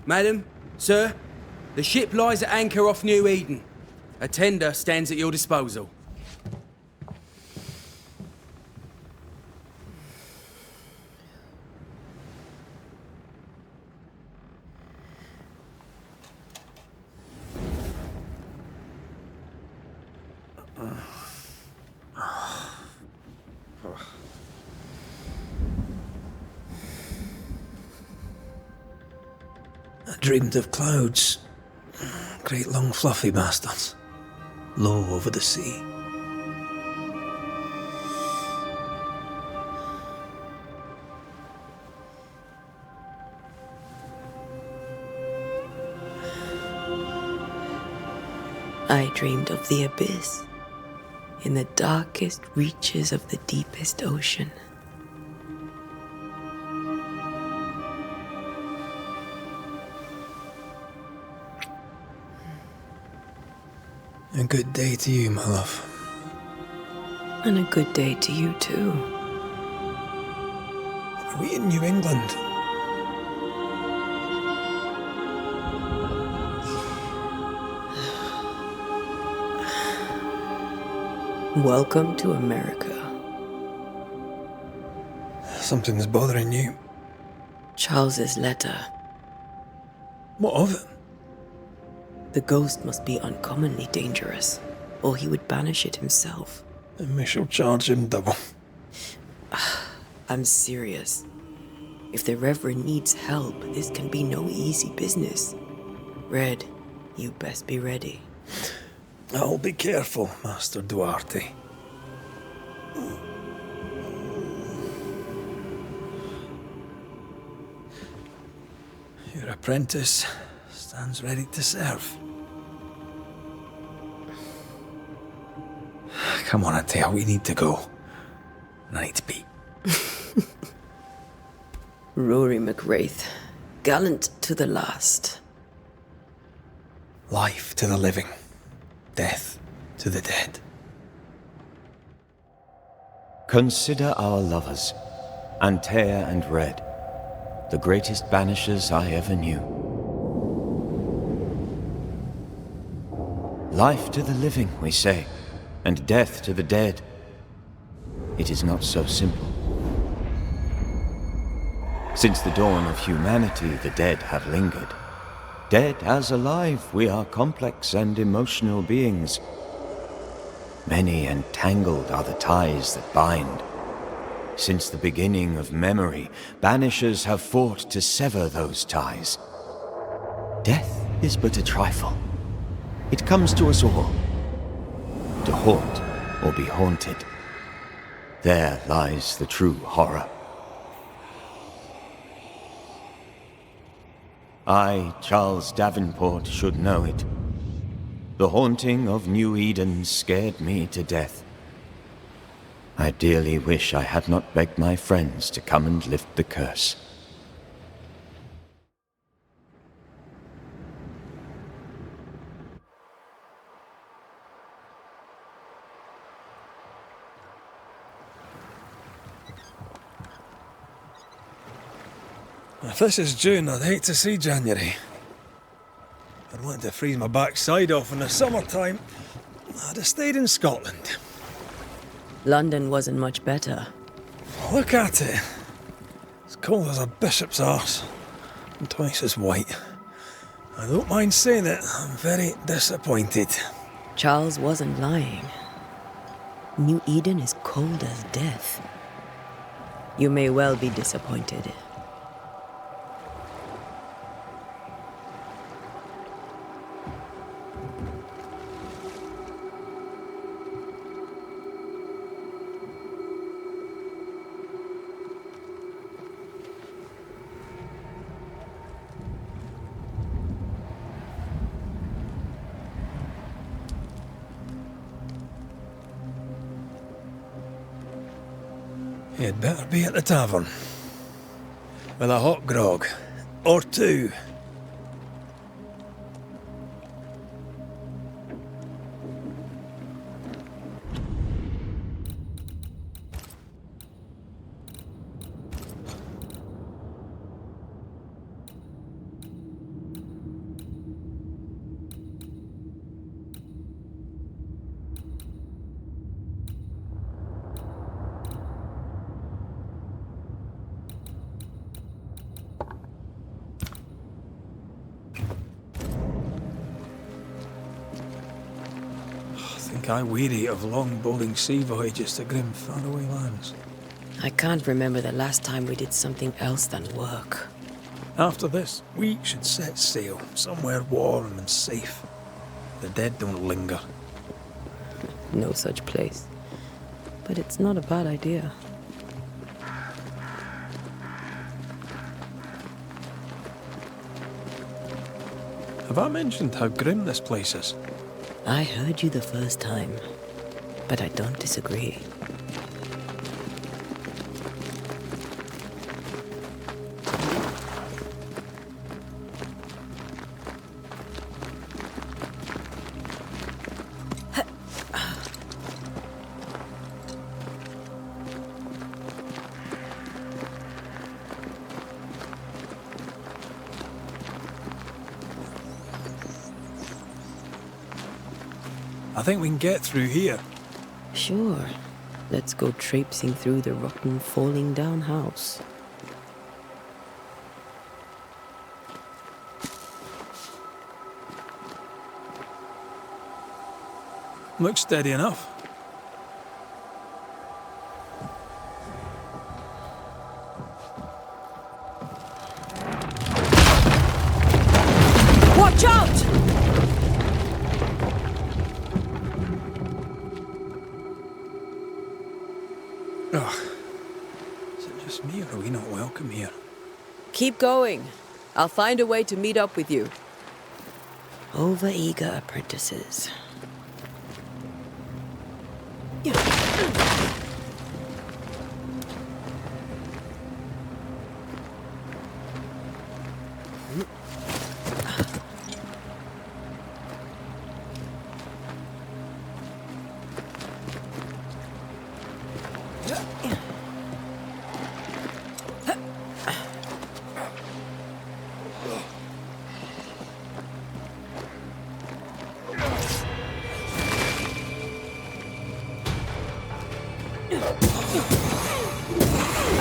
Madam, sir, the ship lies at anchor off New Eden. A tender stands at your disposal. I dreamed of clouds. Great long fluffy bastards. Low over the sea. I dreamed of the abyss, in the darkest reaches of the deepest ocean. A good day to you, my love. And a good day to you, too. Are we in New England? Welcome to America. Something's bothering you. Charles's letter. What of it? The ghost must be uncommonly dangerous, or he would banish it himself. And we shall charge him double. I'm serious. If the Reverend needs help, this can be no easy business. Red, you best be ready. I'll be careful, Master Duarte. Your apprentice stands ready to serve. Come on, Atea, we need to go. I need to be. Rory McWraith, gallant to the last. Life to the living, death to the dead. Consider our lovers, Antea and Red, the greatest banishers I ever knew. Life to the living, we say, and death to the dead. It is not so simple. Since the dawn of humanity, the dead have lingered. Dead as alive, we are complex and emotional beings. Many and tangled are the ties that bind. Since the beginning of memory, banishers have fought to sever those ties. Death is but a trifle. It comes to us all. To haunt or be haunted. There lies the true horror. I, Charles Davenport, should know it. The haunting of New Eden scared me to death. I dearly wish I had not begged my friends to come and lift the curse. If this is June, I'd hate to see January. I'd want to freeze my backside off in the summertime. I'd have stayed in Scotland. London wasn't much better. Look at it. As cold as a bishop's arse. And twice as white. I don't mind saying it, I'm very disappointed. Charles wasn't lying. New Eden is cold as death. You may well be disappointed. You'd better be at the tavern. With a hot grog. Or two. think I weary of long, bowling sea voyages to grim, faraway lands. I can't remember the last time we did something else than work. After this, we should set sail somewhere warm and safe. The dead don't linger. No such place. But it's not a bad idea. Have I mentioned how grim this place is? I heard you the first time, but I don't disagree. I think we can get through here. Sure. Let's go traipsing through the rotten, falling down house. Looks steady enough. Watch out! Ugh. Is it just me, or are we not welcome here? Keep going. I'll find a way to meet up with you. Over-eager apprentices.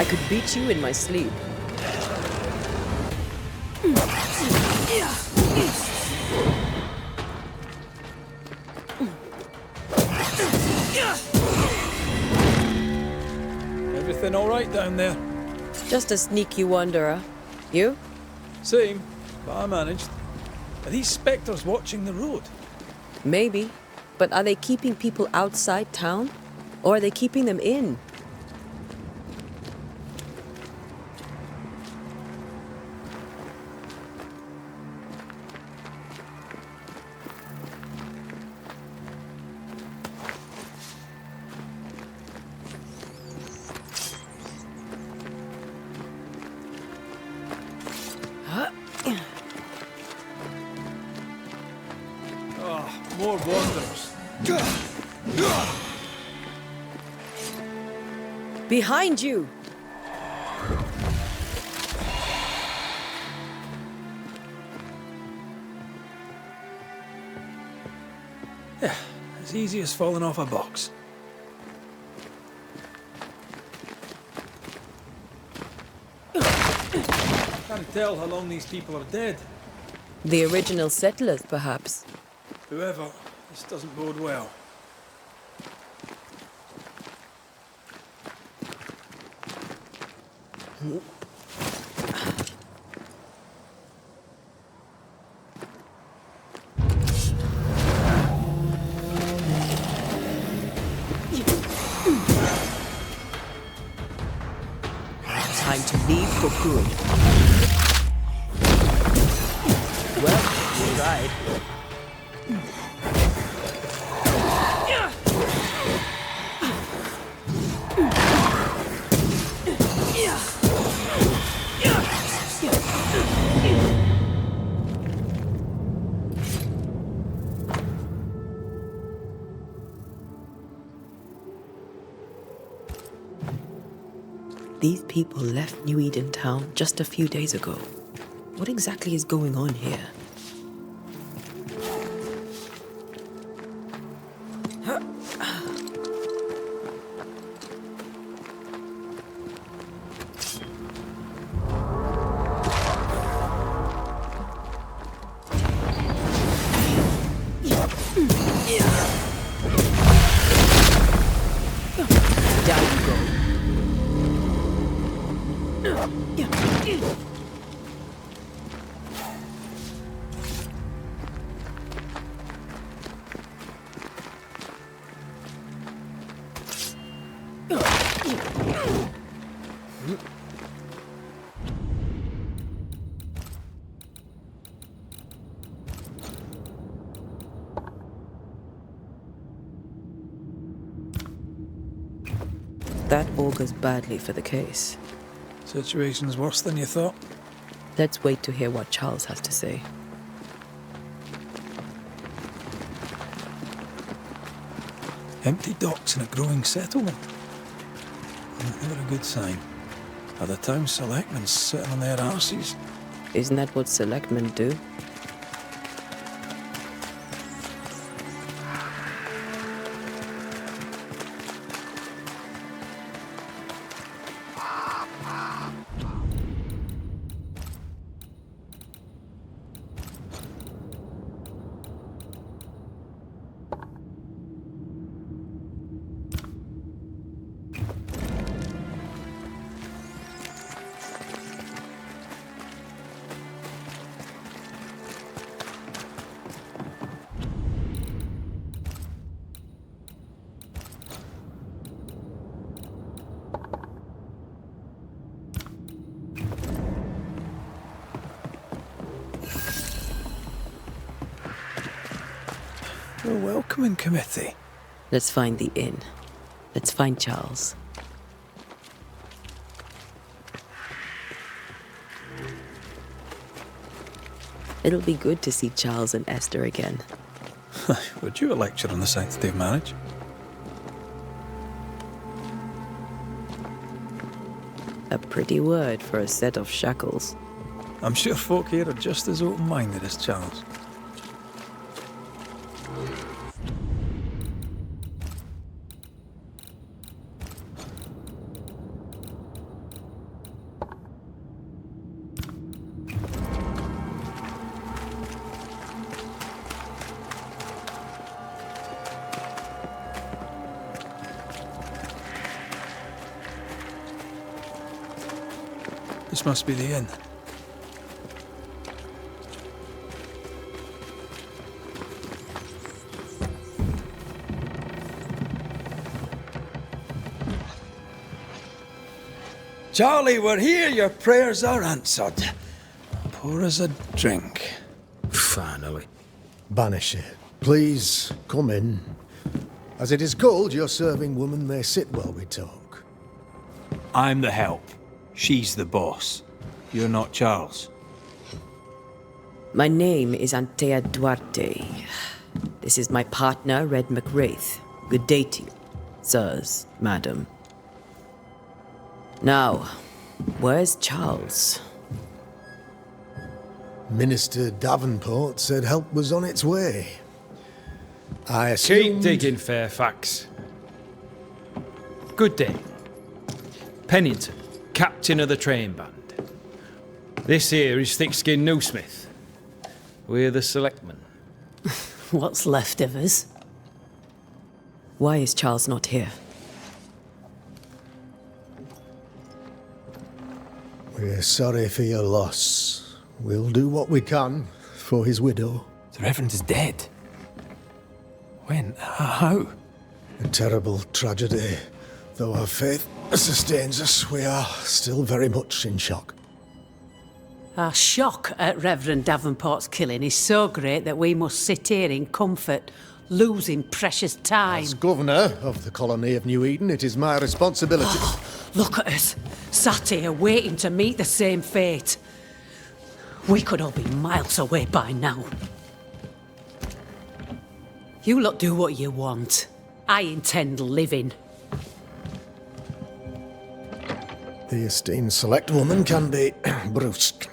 I could beat you in my sleep. Everything all right down there? Just a sneaky wanderer. You? Same, but I managed. Are these spectres watching the road? Maybe. But are they keeping people outside town? Or are they keeping them in? More wanderers. Behind you! Yeah, as easy as falling off a box. Can't tell how long these people are dead. The original settlers, perhaps. Whoever, this doesn't bode well. Time to leave for good. Well, you tried. These people left New Eden town just a few days ago. What exactly is going on here? That augurs badly for the case. Situation's worse than you thought. Let's wait to hear what Charles has to say. Empty docks in a growing settlement. Never a good sign. Are the town selectmen sitting on their arses? Isn't that what selectmen do? A welcoming committee. Let's find the inn. Let's find Charles. It'll be good to see Charles and Esther again. Would you a lecture on the sanctity of marriage? A pretty word for a set of shackles. I'm sure folk here are just as open-minded as Charles. This must be the inn. Charlie, we're here. Your prayers are answered. Pour us a drink. Finally. Banisher, please come in. As it is cold, your serving woman may sit while we talk. I'm the help. She's the boss. You're not Charles. My name is Antea Duarte. This is my partner, Red McWraith. Good day to you, sirs, madam. Now, where's Charles? Minister Davenport said help was on its way. I assumed... Keep digging, Fairfax. Good day. Pennington, captain of the train band. This here is Thick-Skinned Newsmith. We're the selectmen. What's left of us? Why is Charles not here? We're sorry for your loss. We'll do what we can for his widow. The Reverend is dead. When? How? A terrible tragedy. Though our faith sustains us, we are still very much in shock. Our shock at Reverend Davenport's killing is so great that we must sit here in comfort, losing precious time. As governor of the colony of New Eden, it is my responsibility... Look at us, sat here waiting to meet the same fate. We could all be miles away by now. You lot do what you want. I intend living. The esteemed select woman can be brusque.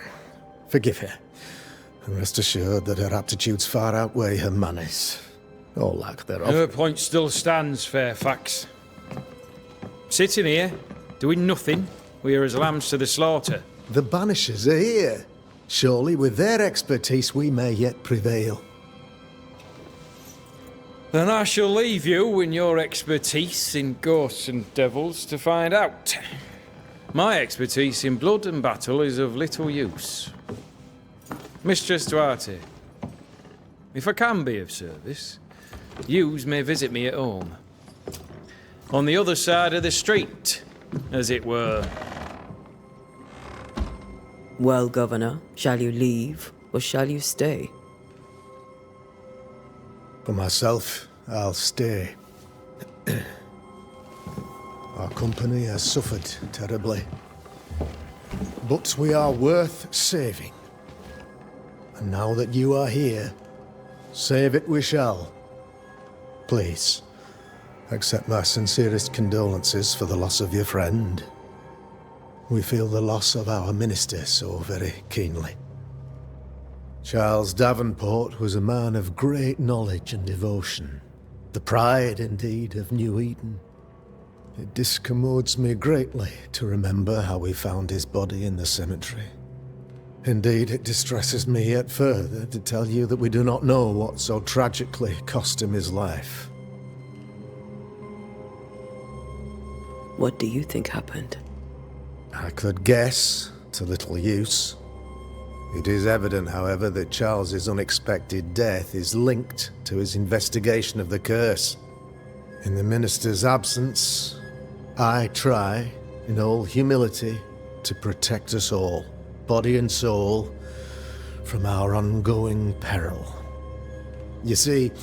Forgive her. And rest assured that her aptitudes far outweigh her manners. Or lack thereof. Her point still stands, Fairfax. Sitting here, doing nothing, we are as lambs to the slaughter. The Banishers are here. Surely with their expertise we may yet prevail. Then I shall leave you and your expertise in ghosts and devils to find out. My expertise in blood and battle is of little use. Mistress Duarte, if I can be of service, yous may visit me at home. On the other side of the street, as it were. Well, Governor, shall you leave or shall you stay? For myself, I'll stay. Our company has suffered terribly. But we are worth saving. And now that you are here, save it we shall. Please, accept my sincerest condolences for the loss of your friend. We feel the loss of our minister so very keenly. Charles Davenport was a man of great knowledge and devotion. The pride, indeed, of New Eden. It discommodes me greatly to remember how we found his body in the cemetery. Indeed, it distresses me yet further to tell you that we do not know what so tragically cost him his life. What do you think happened? I could guess, to little use. It is evident, however, that Charles's unexpected death is linked to his investigation of the curse. In the minister's absence, I try, in all humility, to protect us all, body and soul, from our ongoing peril. You see,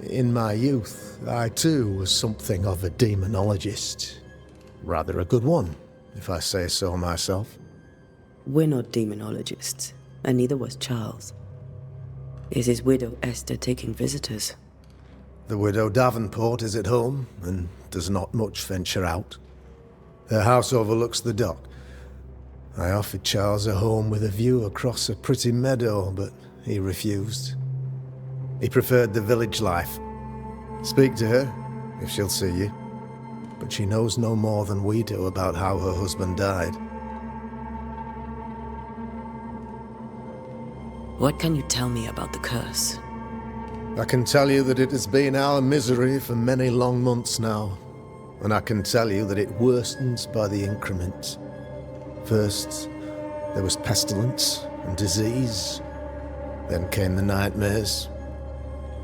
in my youth, I too was something of a demonologist. Rather a good one, if I say so myself. We're not demonologists, and neither was Charles. Is his widow Esther taking visitors? The widow Davenport is at home, and does not much venture out. Her house overlooks the dock. I offered Charles a home with a view across a pretty meadow, but he refused. He preferred the village life. Speak to her, if she'll see you. But she knows no more than we do about how her husband died. What can you tell me about the curse? I can tell you that it has been our misery for many long months now. And I can tell you that it worsens by the increment. First, there was pestilence and disease. Then came the nightmares.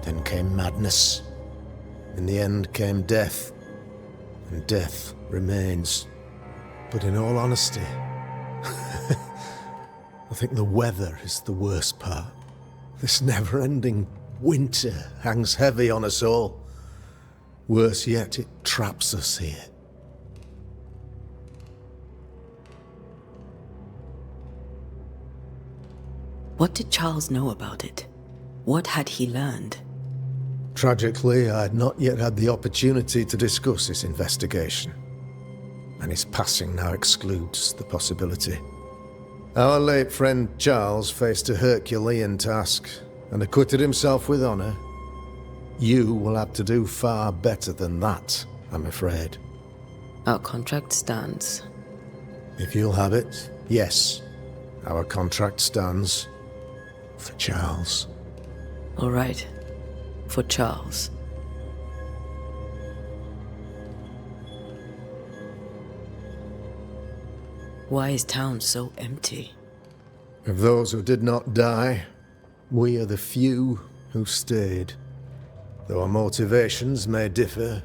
Then came madness. In the end came death. And death remains. But in all honesty, I think the weather is the worst part. This never-ending winter hangs heavy on us all. Worse yet, it traps us here. What did Charles know about it? What had he learned? Tragically, I had not yet had the opportunity to discuss this investigation, and his passing now excludes the possibility. Our late friend Charles faced a Herculean task, and acquitted himself with honor. You will have to do far better than that, I'm afraid. Our contract stands. If you'll have it, yes, our contract stands for Charles. All right. For Charles. Why is town so empty? Of those who did not die, we are the few who stayed. Though our motivations may differ,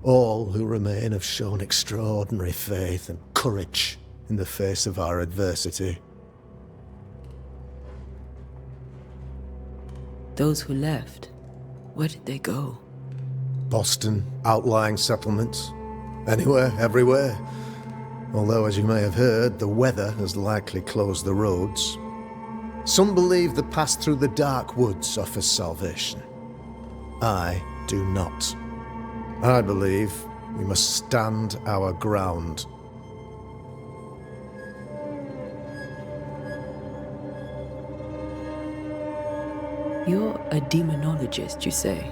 all who remain have shown extraordinary faith and courage in the face of our adversity. Those who left, where did they go? Boston, outlying settlements. Anywhere, everywhere. Although, as you may have heard, the weather has likely closed the roads. Some believe the path through the dark woods offers salvation. I do not. I believe we must stand our ground. You're a demonologist, you say?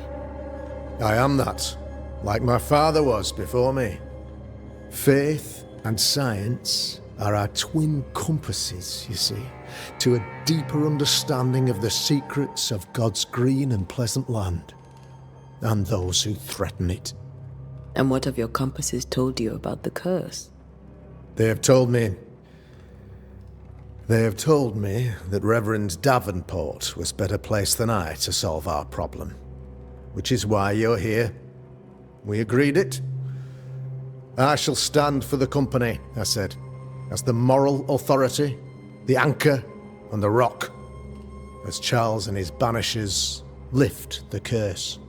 I am that, like my father was before me. Faith and science are our twin compasses, you see, to a deeper understanding of the secrets of God's green and pleasant land, and those who threaten it. And what have your compasses told you about the curse? They have told me that Reverend Davenport was better placed than I to solve our problem. Which is why you're here. We agreed it. I shall stand for the company, I said, as the moral authority, the anchor, and the rock, as Charles and his banishers lift the curse.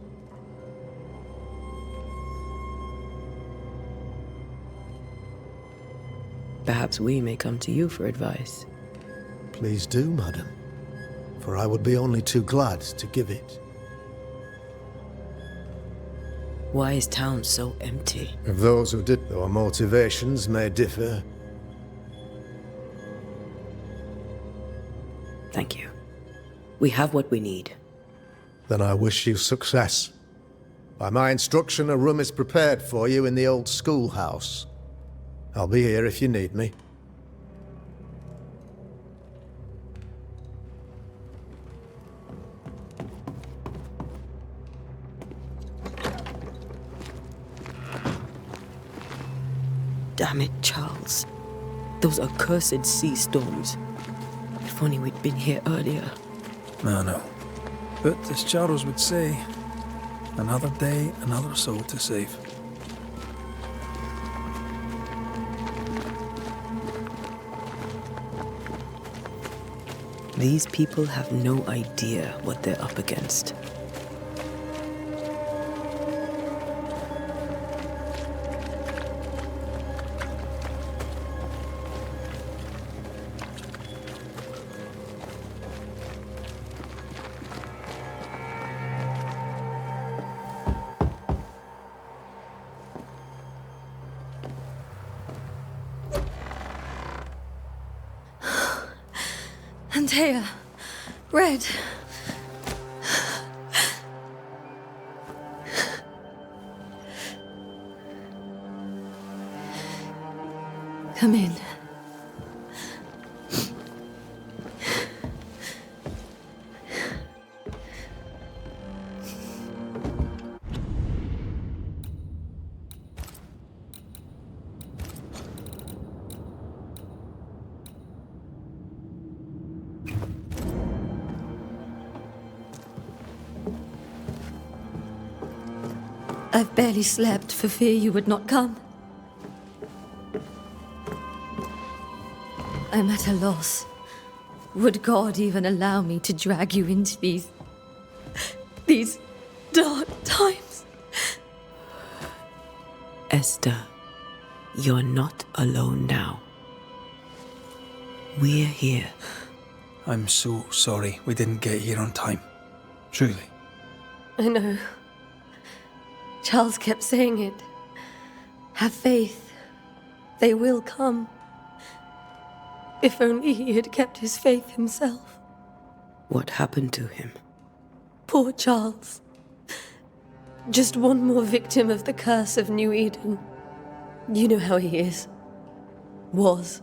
Perhaps we may come to you for advice. Please do, madam, for I would be only too glad to give it. Why is town so empty? Of those who did, though our motivations may differ. Thank you. We have what we need. Then I wish you success. By my instruction, a room is prepared for you in the old schoolhouse. I'll be here if you need me. Damn it, Charles. Those accursed sea storms. If only we'd been here earlier. I know. But as Charles would say, another day, another soul to save. These people have no idea what they're up against. Antea, Red. Come in. I've barely slept for fear you would not come. I'm at a loss. Would God even allow me to drag you into these dark times? Esther, you're not alone now. We're here. I'm so sorry we didn't get here on time. Truly. I know. Charles kept saying it. Have faith. They will come. If only he had kept his faith himself. What happened to him? Poor Charles. Just one more victim of the curse of New Eden. You know how he is. Was.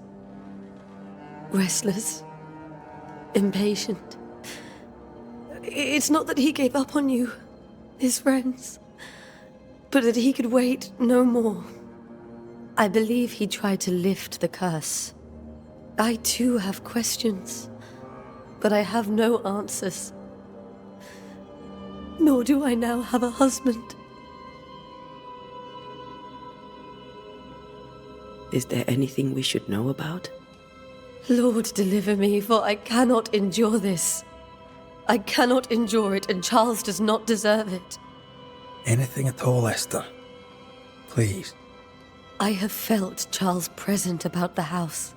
Restless. Impatient. It's not that he gave up on you, his friends, but that he could wait no more. I believe he tried to lift the curse. I too have questions, but I have no answers. Nor do I now have a husband. Is there anything we should know about? Lord, deliver me, for I cannot endure this. I cannot endure it, and Charles does not deserve it. Anything at all, Esther. Please. I have felt Charles present about the house.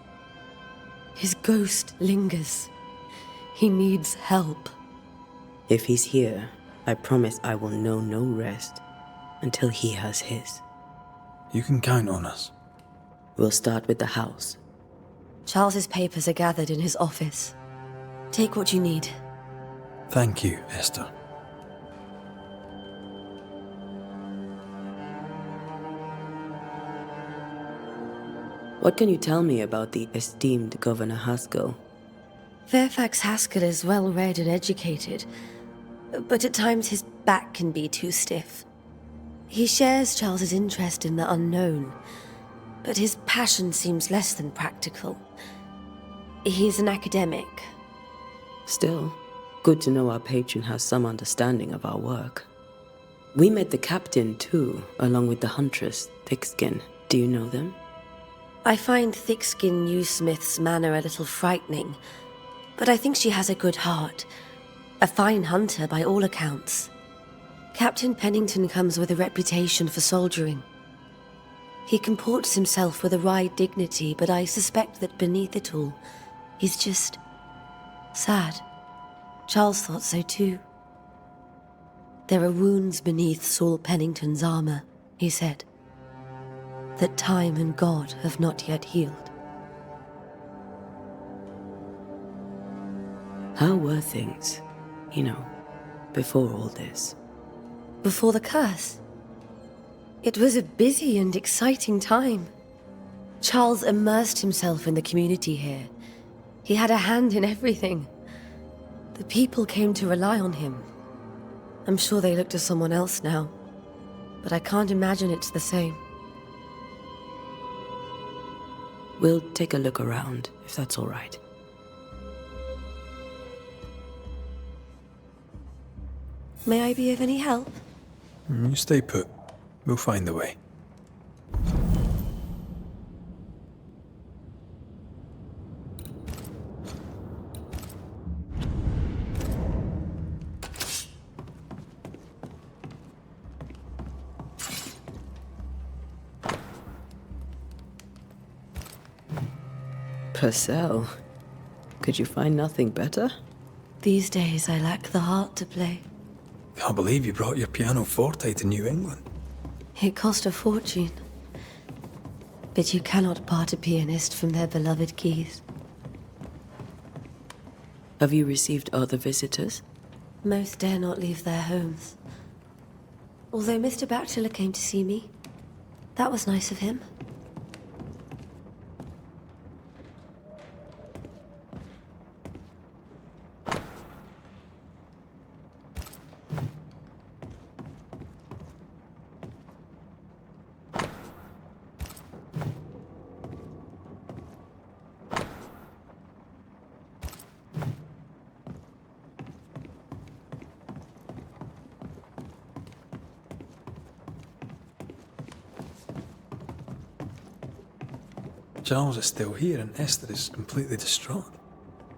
His ghost lingers. He needs help. If he's here, I promise I will know no rest until he has his. You can count on us. We'll start with the house. Charles's papers are gathered in his office. Take what you need. Thank you, Esther. What can you tell me about the esteemed Governor Haskell? Fairfax Haskell is well read and educated, but at times his back can be too stiff. He shares Charles's interest in the unknown, but his passion seems less than practical. He's an academic. Still, good to know our patron has some understanding of our work. We met the captain too, along with the huntress, Thickskin. Do you know them? I find Thickskin Newsmith's manner a little frightening, but I think she has a good heart. A fine hunter by all accounts. Captain Pennington comes with a reputation for soldiering. He comports himself with a wry dignity, but I suspect that beneath it all, he's just sad. Charles thought so too. There are wounds beneath Saul Pennington's armor, he said, that time and God have not yet healed. How were things, before all this? Before the curse? It was a busy and exciting time. Charles immersed himself in the community here. He had a hand in everything. The people came to rely on him. I'm sure they look to someone else now, but I can't imagine it's the same. We'll take a look around, if that's all right. May I be of any help? You stay put. We'll find the way. Purcell, could you find nothing better? These days I lack the heart to play. Can't believe you brought your piano Forte to New England. It cost a fortune. But you cannot part a pianist from their beloved keys. Have you received other visitors? Most dare not leave their homes. Although Mr. Bachelor came to see me. That was nice of him. Charles is still here and Esther is completely distraught.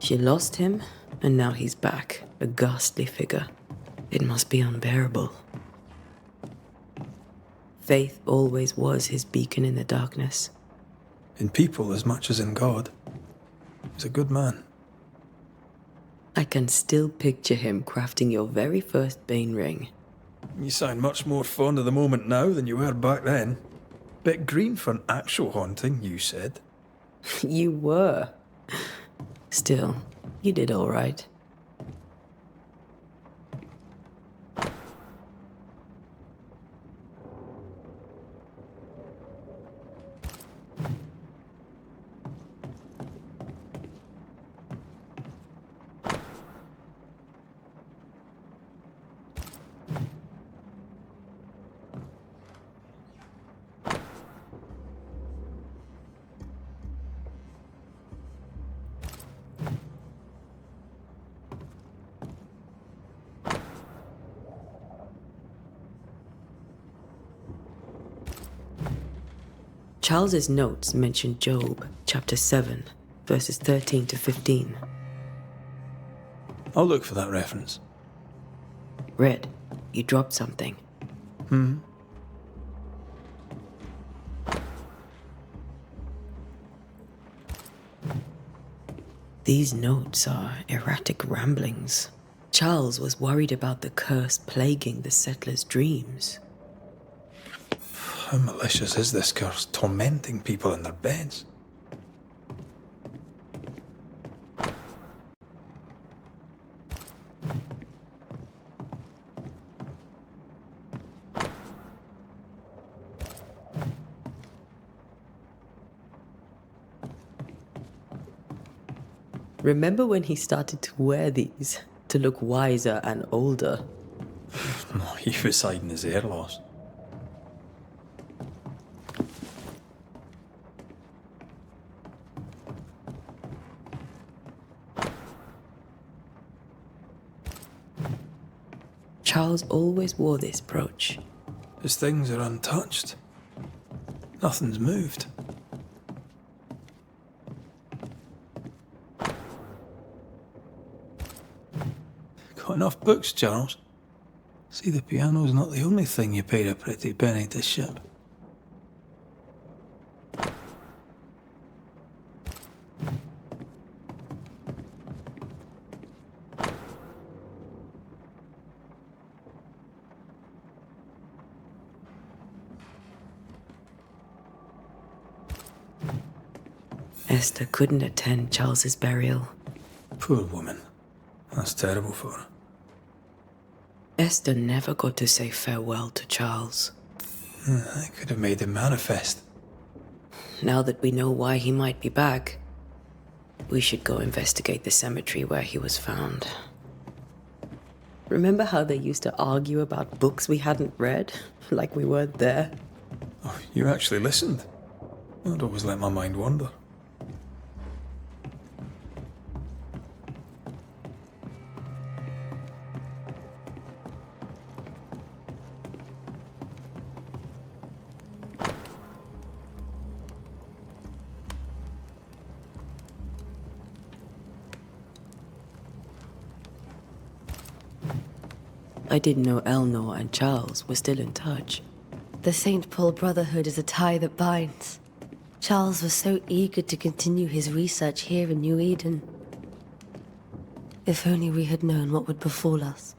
She lost him, and now he's back, a ghastly figure. It must be unbearable. Faith always was his beacon in the darkness. In people as much as in God. He's a good man. I can still picture him crafting your very first Bane ring. You sound much more fond of the moment now than you were back then. Bit green for an actual haunting, you said. You were. Still, you did all right. Charles's notes mention Job, chapter 7, verses 13 to 15. I'll look for that reference. Red, you dropped something. These notes are erratic ramblings. Charles was worried about the curse plaguing the settlers' dreams. How malicious is this curse, tormenting people in their beds? Remember when he started to wear these to look wiser and older? No, he was hiding his hair loss. Charles always wore this brooch. His things are untouched. Nothing's moved. Got enough books, Charles? See, the piano's not the only thing you paid a pretty penny to ship. Esther couldn't attend Charles's burial. Poor woman. That's terrible for her. Esther never got to say farewell to Charles. I could have made him manifest. Now that we know why he might be back, we should go investigate the cemetery where he was found. Remember how they used to argue about books we hadn't read? Like we weren't there? Oh, you actually listened? I'd always let my mind wander. I didn't know Eleanor and Charles were still in touch. The St. Paul Brotherhood is a tie that binds. Charles was so eager to continue his research here in New Eden. If only we had known what would befall us.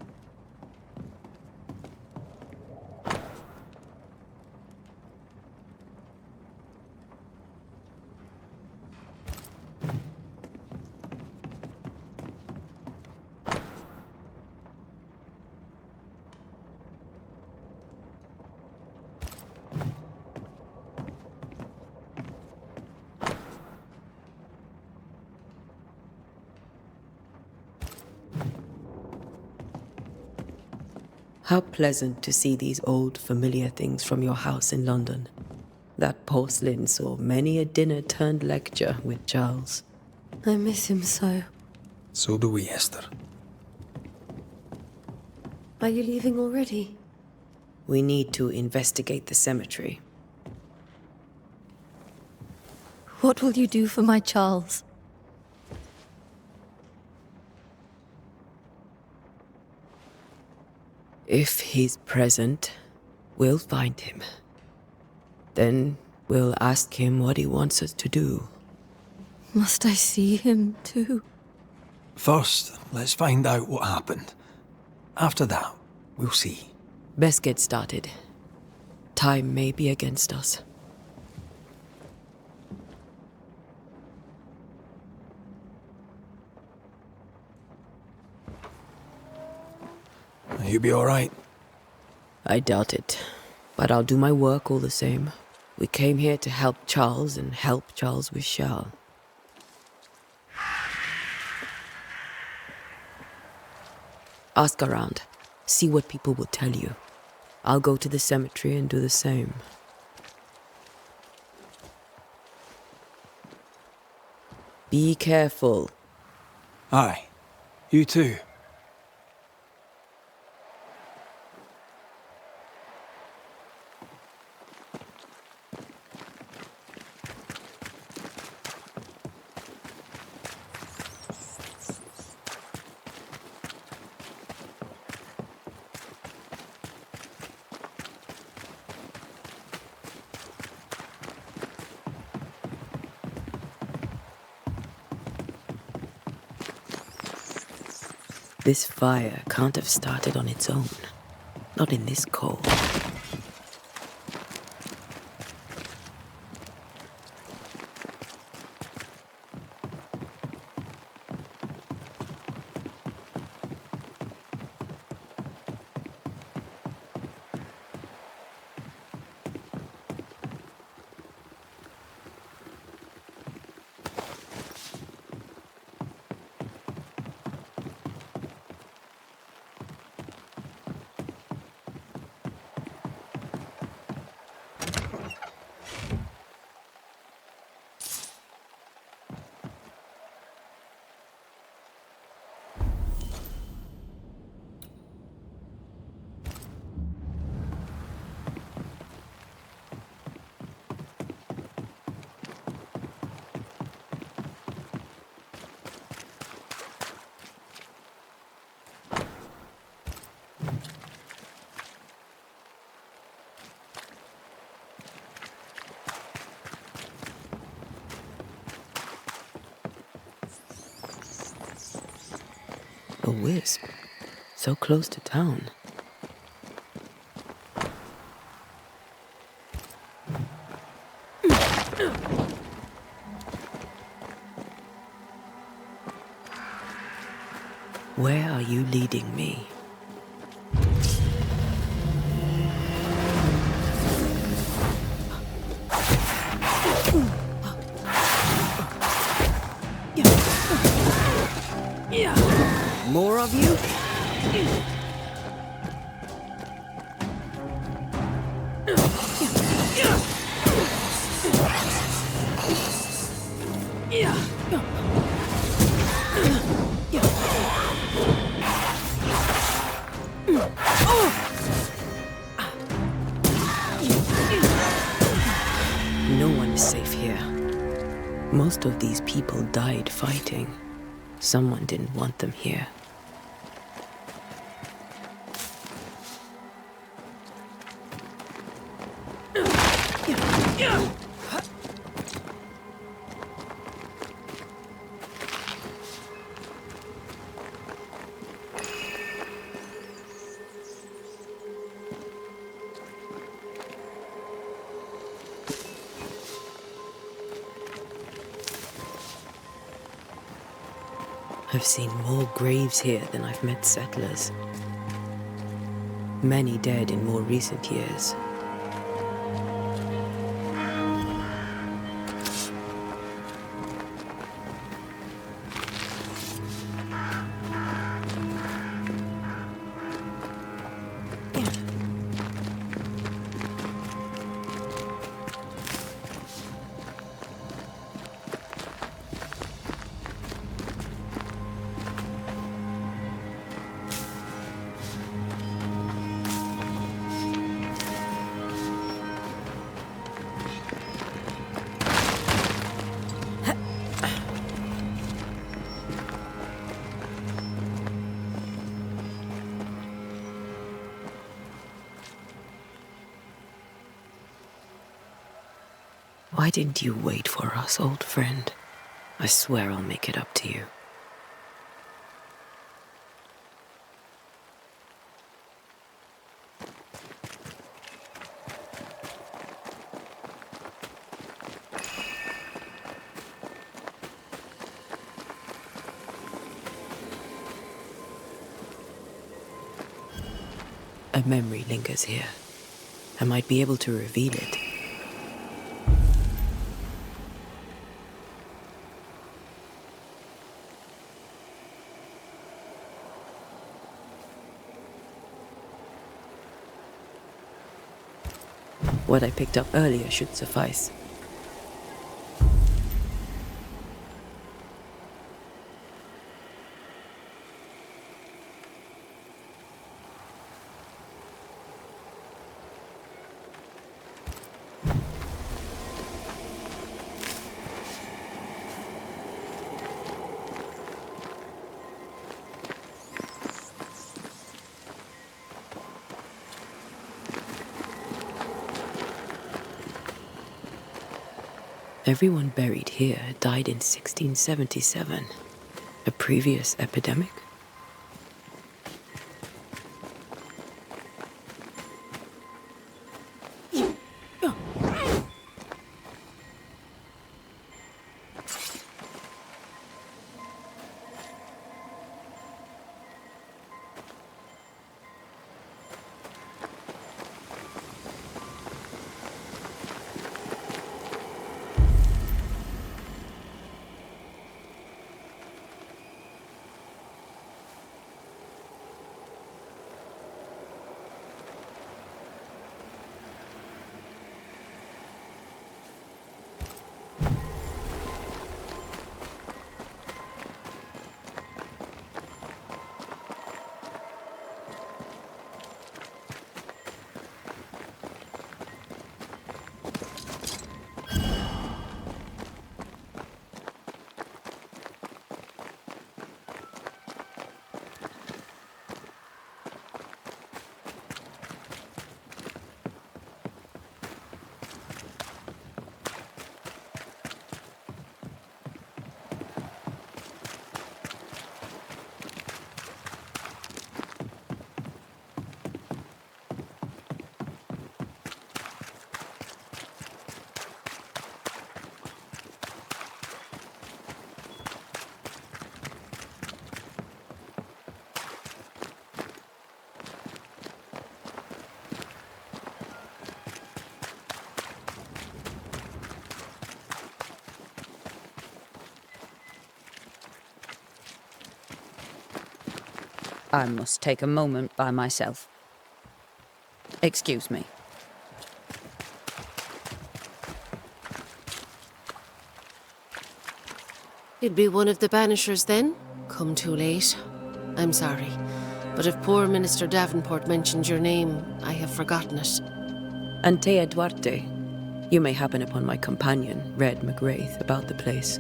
How pleasant to see these old, familiar things from your house in London. That porcelain saw many a dinner-turned-lecture with Charles. I miss him so. So do we, Esther. Are you leaving already? We need to investigate the cemetery. What will you do for my Charles? If he's present, we'll find him. Then we'll ask him what he wants us to do. Must I see him too? First, let's find out what happened. After that, we'll see. Best get started. Time may be against us. You'll be all right. I doubt it, but I'll do my work all the same. We came here to help Charles, and help Charles we shall. Ask around. See what people will tell you. I'll go to the cemetery and do the same. Be careful. Aye. You too. This fire can't have started on its own. Not in this cold. A wisp, so close to town. Where are you leading me? More of you? No one is safe here. Most of these people died fighting. Someone didn't want them here. I've seen more graves here than I've met settlers. Many dead in more recent years. Why didn't you wait for us, old friend? I swear I'll make it up to you. A memory lingers here. I might be able to reveal it. What I picked up earlier should suffice. Everyone buried here died in 1677. A previous epidemic? I must take a moment by myself. Excuse me. You'd be one of the banishers then? Come too late. I'm sorry, but if poor Minister Davenport mentioned your name, I have forgotten it. Antea Duarte. You may happen upon my companion, Red McGrath, about the place.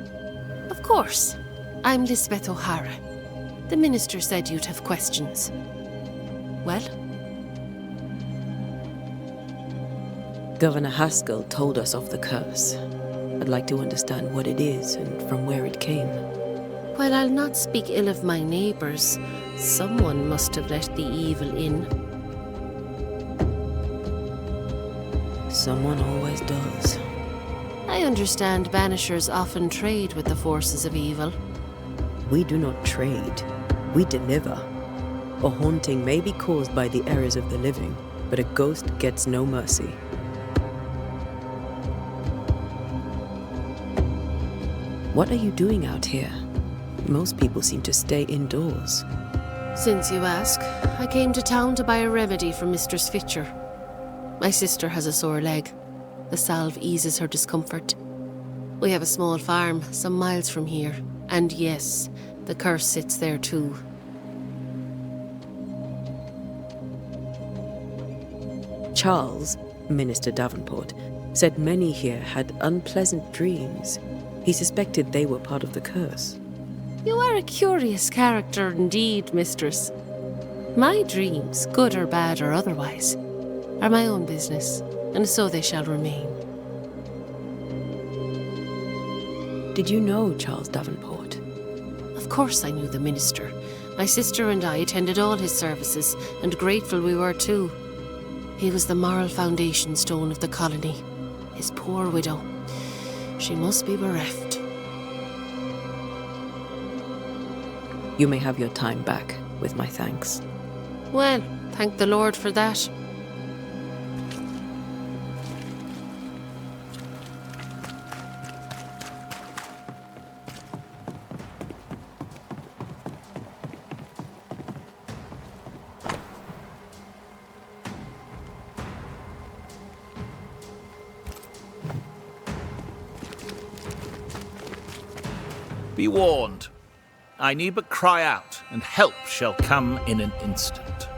Of course. I'm Lisbeth O'Hara. The minister said you'd have questions. Well? Governor Haskell told us of the curse. I'd like to understand what it is and from where it came. While I'll not speak ill of my neighbours, someone must have let the evil in. Someone always does. I understand banishers often trade with the forces of evil. We do not trade. We deliver. A haunting may be caused by the errors of the living, but a ghost gets no mercy. What are you doing out here? Most people seem to stay indoors. Since you ask, I came to town to buy a remedy for Mistress Fitcher. My sister has a sore leg. The salve eases her discomfort. We have a small farm some miles from here, and yes, the curse sits there too. Charles, Minister Davenport, said many here had unpleasant dreams. He suspected they were part of the curse. You are a curious character indeed, mistress. My dreams, good or bad or otherwise, are my own business, and so they shall remain. Did you know Charles Davenport? Of course I knew the minister. My sister and I attended all his services, and grateful we were too. He was the moral foundation stone of the colony. His poor widow. She must be bereft. You may have your time back, with my thanks. Well, thank the Lord for that. Be warned. I need but cry out, and help shall come in an instant.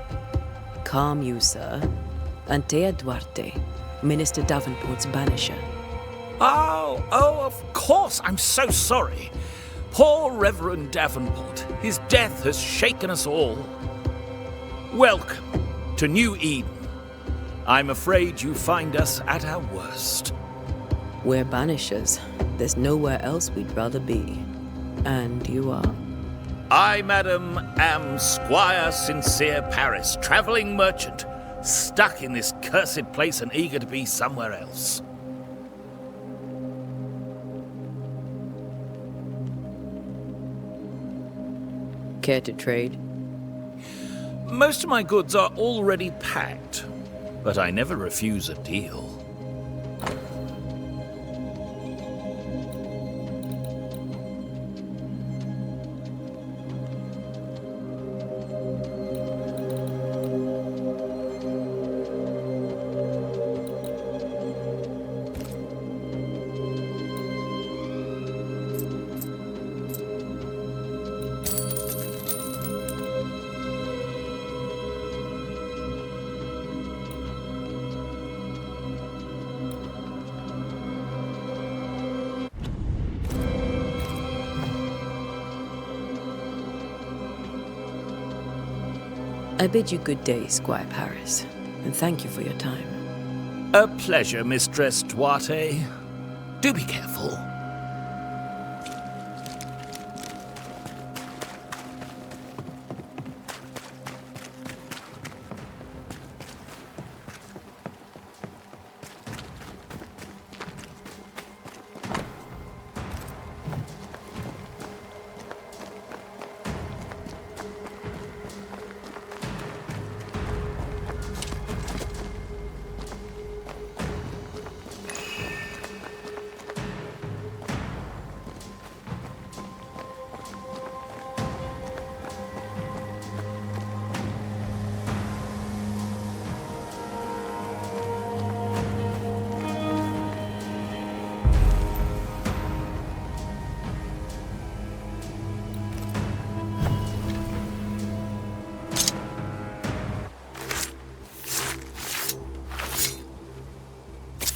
Calm you, sir. Antea Duarte, Minister Davenport's banisher. Oh, of course. I'm so sorry. Poor Reverend Davenport. His death has shaken us all. Welcome to New Eden. I'm afraid you find us at our worst. We're banishers. There's nowhere else we'd rather be. And you are? I, madam, am Squire Sincere Paris, travelling merchant, stuck in this cursed place and eager to be somewhere else. Care to trade? Most of my goods are already packed, but I never refuse a deal. I bid you good day, Squire Paris, and thank you for your time. A pleasure, Mistress Duarte. Do be careful.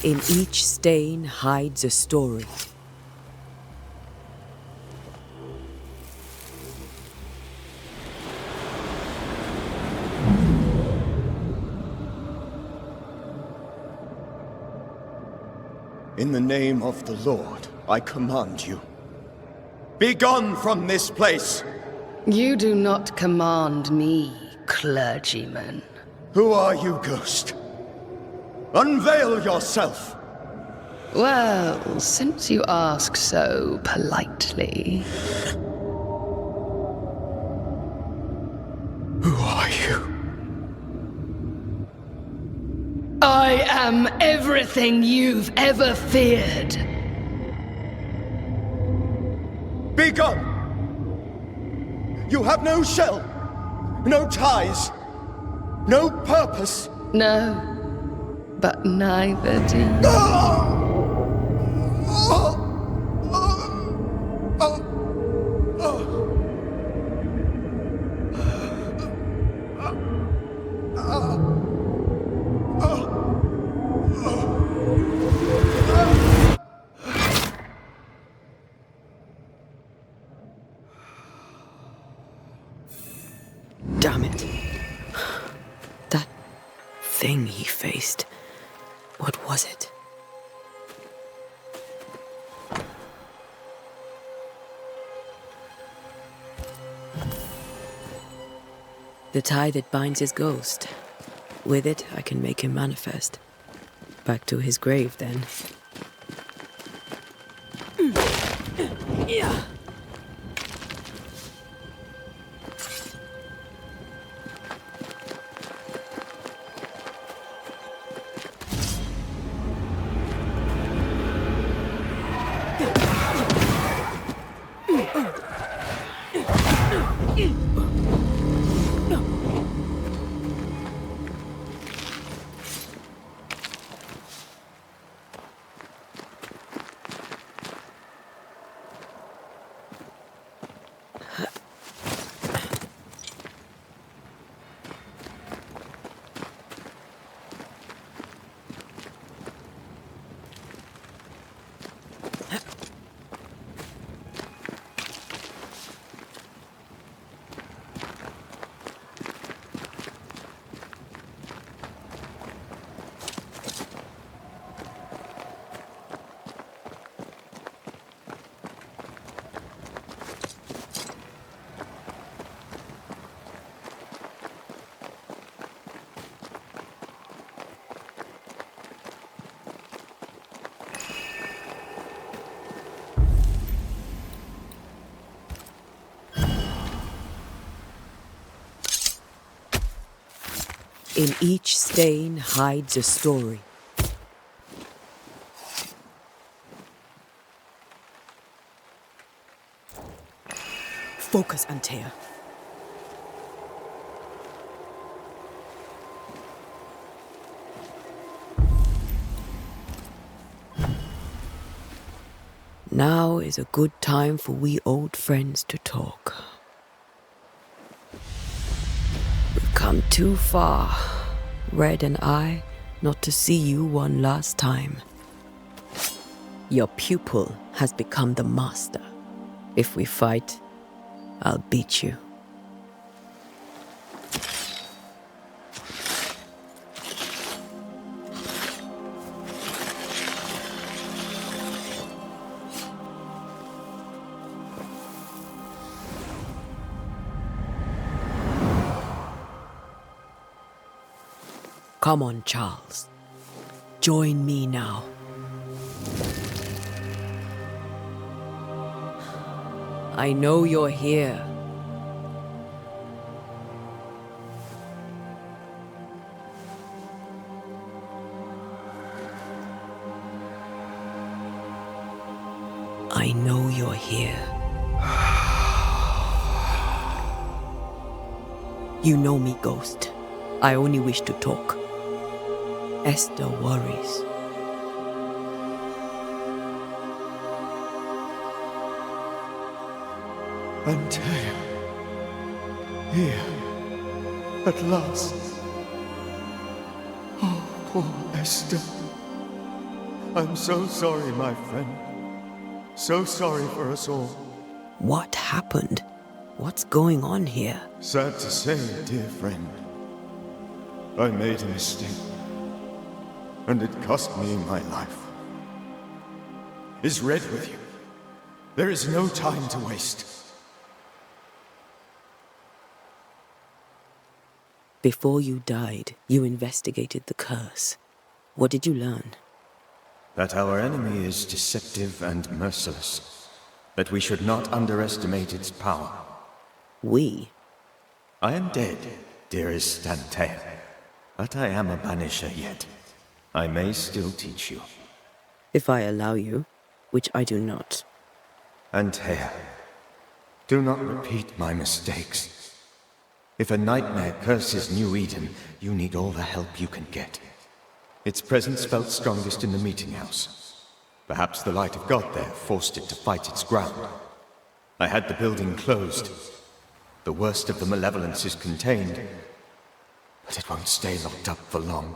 In each stain hides a story. In the name of the Lord, I command you. Be gone from this place! You do not command me, clergyman. Who are you, ghost? Unveil yourself! Well, since you ask so politely... Who are you? I am everything you've ever feared. Be gone! You have no shell, no ties, no purpose. No, but neither do you. Damn it. That thing he faced. What was it? The tie that binds his ghost. With it, I can make him manifest. Back to his grave, then. Yeah. In each stain hides a story. Focus, Antea. Now is a good time for we old friends to talk. Come too far, Red and I, not to see you one last time. Your pupil has become the master. If we fight, I'll beat you. Come on, Charles. Join me now. I know you're here. I know you're here. You know me, Ghost. I only wish to talk. Esther worries. Antea. Here. At last. Oh, poor Esther. I'm so sorry, my friend. So sorry for us all. What happened? What's going on here? Sad to say, dear friend, I made a mistake, and it cost me my life. Is Red with you? There is no time to waste. Before you died, you investigated the curse. What did you learn? That our enemy is deceptive and merciless. That we should not underestimate its power. We? I am dead, dearest Antea. But I am a banisher yet. I may still teach you. If I allow you, which I do not. Antea, do not repeat my mistakes. If a nightmare curses New Eden, you need all the help you can get. Its presence felt strongest in the meeting house. Perhaps the light of God there forced it to fight its ground. I had the building closed. The worst of the malevolence is contained, but it won't stay locked up for long.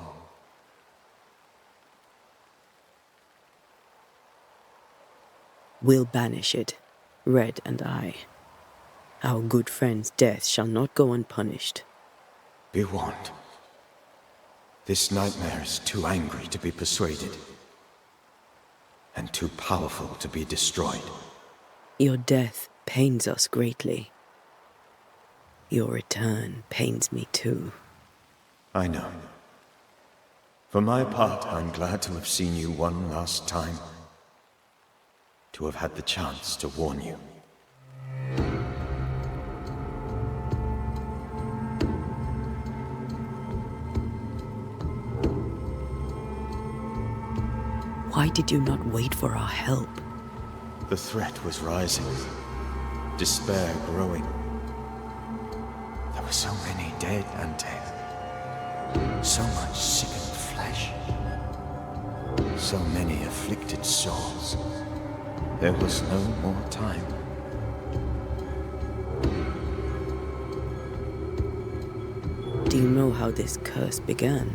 We'll banish it, Red and I. Our good friend's death shall not go unpunished. Be warned. This nightmare is too angry to be persuaded, and too powerful to be destroyed. Your death pains us greatly. Your return pains me too. I know. For my part, I'm glad to have seen you one last time. To have had the chance to warn you. Why did you not wait for our help? The threat was rising. Despair growing. There were so many dead and dead. So much sickened flesh. So many afflicted souls. There was no more time. Do you know how this curse began?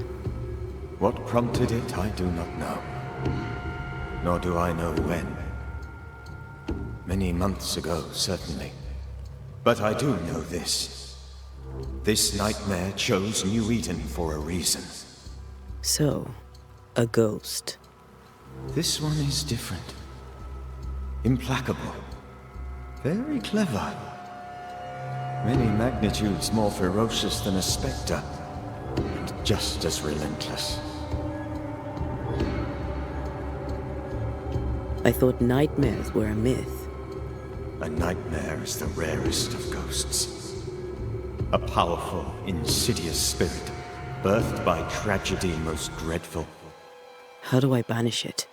What prompted it, I do not know. Nor do I know when. Many months ago, certainly. But I do know this. This nightmare chose New Eden for a reason. So, a ghost. This one is different. Implacable. Very clever. Many magnitudes more ferocious than a spectre. And just as relentless. I thought nightmares were a myth. A nightmare is the rarest of ghosts. A powerful, insidious spirit, birthed by tragedy most dreadful. How do I banish it?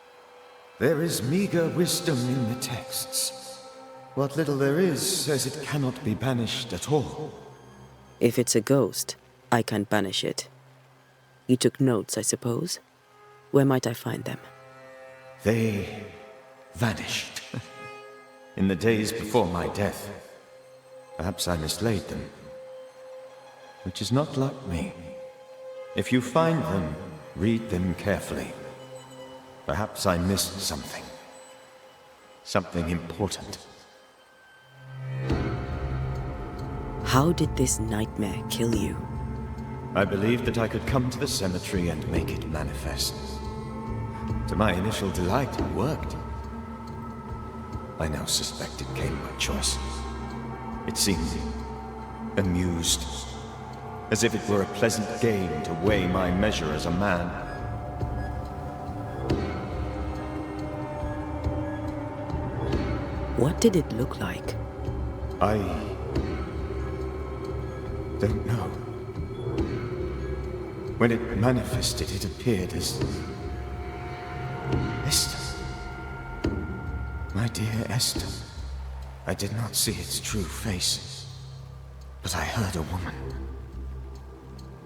There is meager wisdom in the texts. What little there is says it cannot be banished at all. If it's a ghost, I can't banish it. You took notes, I suppose? Where might I find them? They vanished. In the days before my death. Perhaps I mislaid them. Which is not like me. If you find them, read them carefully. Perhaps I missed something. Something important. How did this nightmare kill you? I believed that I could come to the cemetery and make it manifest. To my initial delight, it worked. I now suspect it came by choice. It seemed amused, as if it were a pleasant game to weigh my measure as a man. What did it look like? I don't know. When it manifested, it appeared as Esther. My dear Esther. I did not see its true face, but I heard a woman.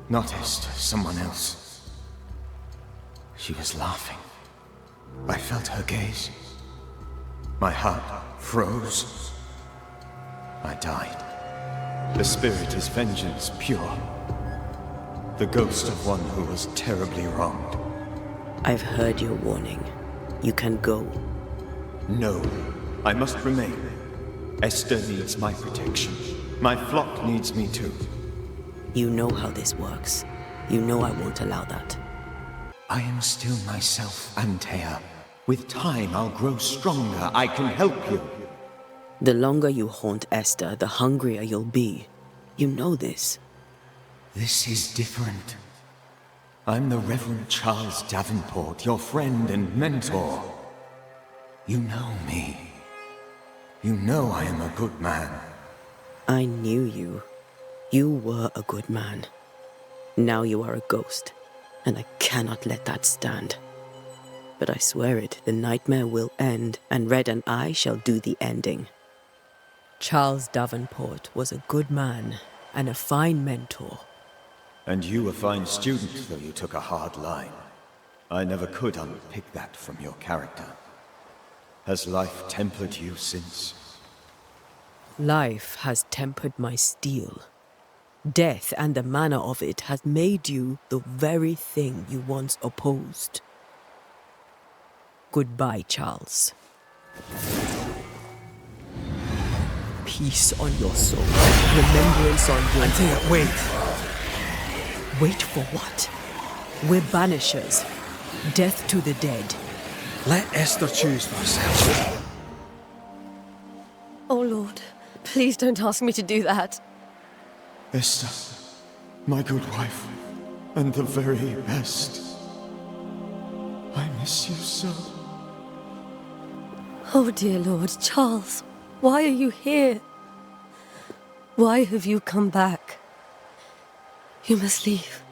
Not Esther, someone else. She was laughing. I felt her gaze. My heart froze. I died. The spirit is vengeance pure. The ghost of one who was terribly wronged. I've heard your warning. You can go. No, I must remain. Esther needs my protection. My flock needs me too. You know how this works. You know I won't allow that. I am still myself, Antea. With time, I'll grow stronger. I can help you. The longer you haunt Esther, the hungrier you'll be. You know this. This is different. I'm the Reverend Charles Davenport, your friend and mentor. You know me. You know I am a good man. I knew you. You were a good man. Now you are a ghost, and I cannot let that stand. But I swear it, the nightmare will end, and Red and I shall do the ending. Charles Davenport was a good man and a fine mentor. And you a fine student, though you took a hard line. I never could unpick that from your character. Has life tempered you since? Life has tempered my steel. Death and the manner of it has made you the very thing you once opposed. Goodbye, Charles. Peace on your soul. Remembrance on your... Antea, wait. Wait for what? We're banishers. Death to the dead. Let Esther choose for herself. Oh, Lord. Please don't ask me to do that. Esther, my good wife, and the very best. I miss you so. Oh, dear Lord. Charles, why are you here? Why have you come back? You must leave.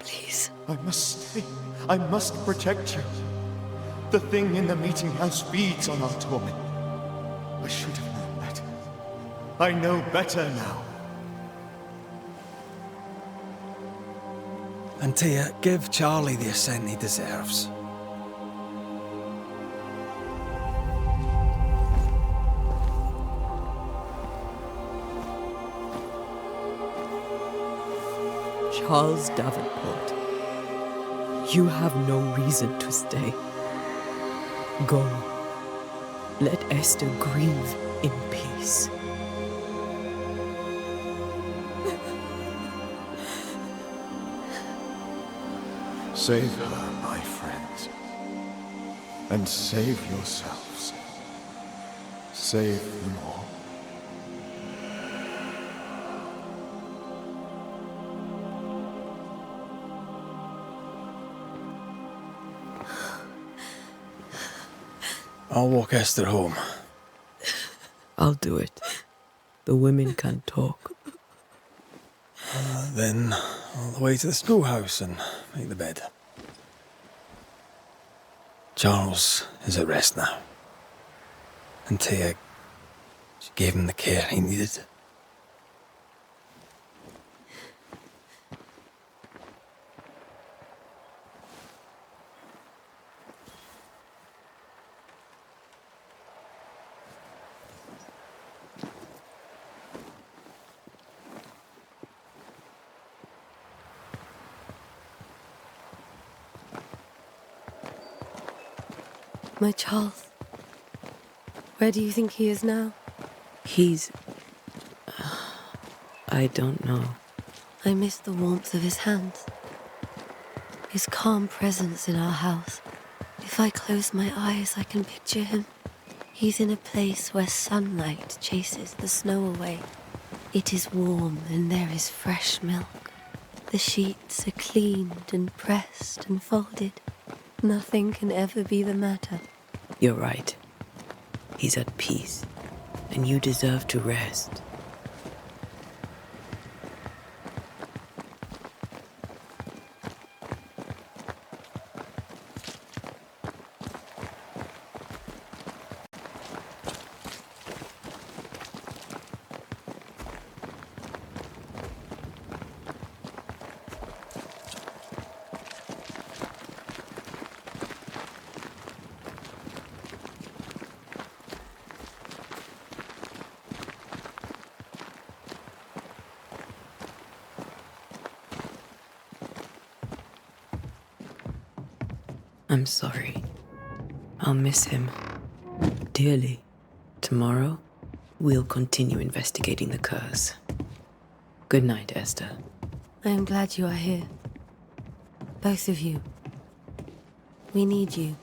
Please. I must stay. I must protect you. The thing in the meeting house feeds on our torment. I should have known better. I know better now. Antea, give Charlie the ascent he deserves. Charles Davenport, you have no reason to stay. Go. Let Esther grieve in peace. Save her, my friends. And save yourselves. Save them all. I'll walk Esther home. I'll do it. The women can talk. Then all the way to the schoolhouse and make the bed. Charles is at rest now. Antea, she gave him the care he needed. My Charles. Where do you think he is now? He's... I don't know. I miss the warmth of his hands. His calm presence in our house. If I close my eyes, I can picture him. He's in a place where sunlight chases the snow away. It is warm and there is fresh milk. The sheets are cleaned and pressed and folded. Nothing can ever be the matter. You're right. He's at peace, and you deserve to rest. I'm sorry. I'll miss him dearly. Tomorrow, we'll continue investigating the curse. Good night, Esther. I am glad you are here. Both of you. We need you.